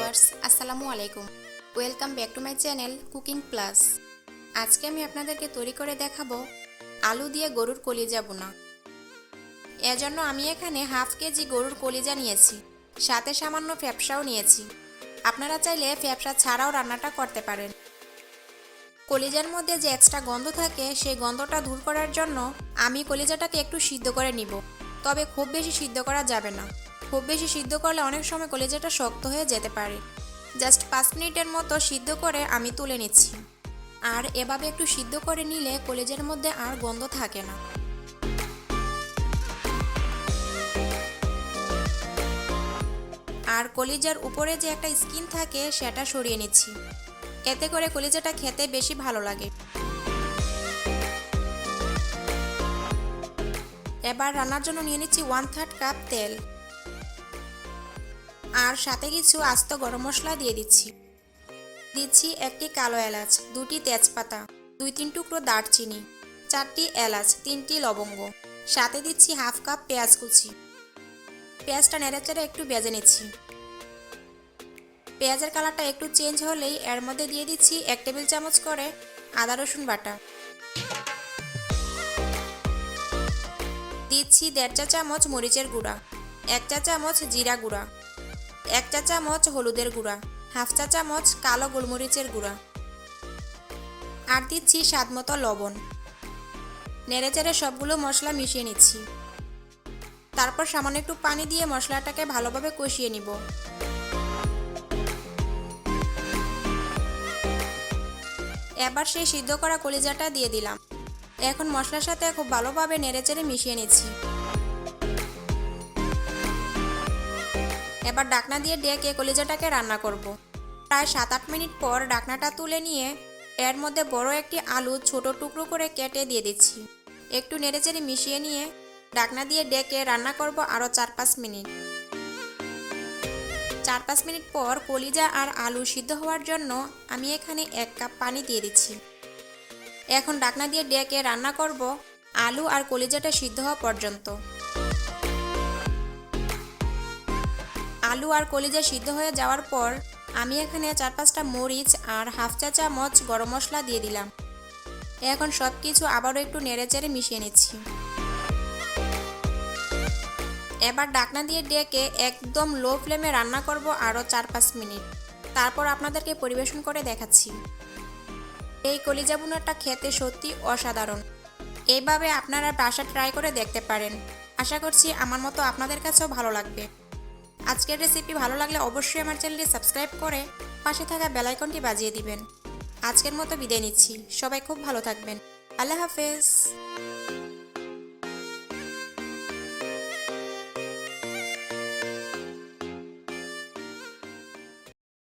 Viewers আসসালামু আলাইকুম। Welcome back to my channel cooking plus. আজকে আমি আপনাদেরকে তৈরি করে দেখাবো আলু দিয়ে গরুর কলিজা ভুনা। এজন্য আমি এখানে হাফ কেজি গরুর কলিজা নিয়েছি, সাথে সামান্য ফ্যাপসাও নিয়েছি। আপনারা চাইলে ফ্যাপসা ছাড়াও রান্নাটা করতে পারেন। কলিজার মধ্যে যে এক্সট্রা গন্ধ থাকে সেই গন্ধটা দূর করার জন্য আমি কলিজাটাকে একটু সিদ্ধ করে নিব, তবে খুব বেশি সিদ্ধ করা যাবে না। খুব বেশি সিদ্ধ করলে অনেক সময় কলিজাটা শক্ত হয়ে যেতে পারে। জাস্ট 5 মিনিটের মতো সিদ্ধ করে আমি তুলে নিচ্ছি। আর এভাবে একটু সিদ্ধ করে নিলে কলিজার মধ্যে আর গন্ধ থাকে না। আর কলিজার উপরে যে একটা স্কিন থাকে সেটা সরিয়ে নিচ্ছি, এতে করে কলিজাটা খেতে বেশি ভালো লাগে। এবার রান্নার জন্য নিয়ে নিচ্ছি 1/3 কাপ তেল, আর সাথে কিছু আস্ত গরম মশলা দিয়ে দিচ্ছি একটি কালো এলাচ, 2টি তেজপাতা, 2-3 টুকরো দারচিনি, 4টি এলাচ, 3টি লবঙ্গ, সাথে দিচ্ছি হাফ কাপ পেঁয়াজ কুচি। পেঁয়াজটা নেড়েচেড়ে একটু ভেজে নিচ্ছি। পেঁয়াজের কালারটা একটু চেঞ্জ হলেই এর মধ্যে দিয়ে দিচ্ছি 1 টেবিল চামচ করে আদা রসুন বাটা, দিচ্ছি 1.5 চা চামচ মরিচের গুঁড়া, 1 চা চামচ জিরা গুঁড়া, 1 চা চামচ হলুদের গুঁড়া, হাফ চা চামচ কালো গোলমরিচের গুঁড়া, আর দিচ্ছি স্বাদমতো লবণ। নেড়েচেড়ে সবগুলো মশলা মিশিয়ে নিচ্ছি। তারপর সামান্য একটু পানি দিয়ে মশলাটাকে ভালোভাবে কষিয়ে নিব। এবার সেই সিদ্ধ করা কলিজাটা দিয়ে দিলাম। এখন মশলার সাথে খুব ভালোভাবে নেড়েচেড়ে মিশিয়ে নিচ্ছি। এবার ঢাকনা দিয়ে ডেকে কলিজাটাকে রান্না করব। প্রায় 7-8 মিনিট পর ঢাকনাটা তুলে নিয়ে এর মধ্যে বড় একটি আলু ছোট টুকরো করে কেটে দিয়ে দিচ্ছি। একটু নেড়েচেড়ে মিশিয়ে নিয়ে ঢাকনা দিয়ে ডেকে রান্না করব আরও 4-5 মিনিট। 4-5 মিনিট পর কলিজা আর আলু সিদ্ধ হওয়ার জন্য আমি এখানে 1 কাপ পানি দিয়ে দিচ্ছি। এখন ঢাকনা দিয়ে ডেকে রান্না করব আলু আর কলিজাটা সিদ্ধ হওয়া পর্যন্ত। আলু আর কলিজা সিদ্ধ হয়ে যাওয়ার পর আমি এখানে 4-5টা মরিচ আর হাফ চা চামচ গরম মশলা দিয়ে দিলাম। এখন সব কিছু আবারও একটু নেড়েচেড়ে মিশিয়ে নিচ্ছি। এবার ঢাকনা দিয়ে ডেকে একদম লো ফ্লেমে রান্না করব আরও 4-5 মিনিট। তারপর আপনাদেরকে পরিবেশন করে দেখাচ্ছি। এই কলিজা ভুনাটা খেতে সত্যি অসাধারণ। এইভাবে আপনারা বাসায় ট্রাই করে দেখতে পারেন। আশা করছি আমার মতো আপনাদের কাছেও ভালো লাগবে। আজকের রেসিপি ভালো লাগলে অবশ্যই আমার চ্যানেলটি সাবস্ক্রাইব করে পাশে থাকা বেল আইকনটি বাজিয়ে দিবেন। আজকের মতো বিদায় নিচ্ছি। সবাই খুব ভালো থাকবেন। আল্লাহ হাফেজ।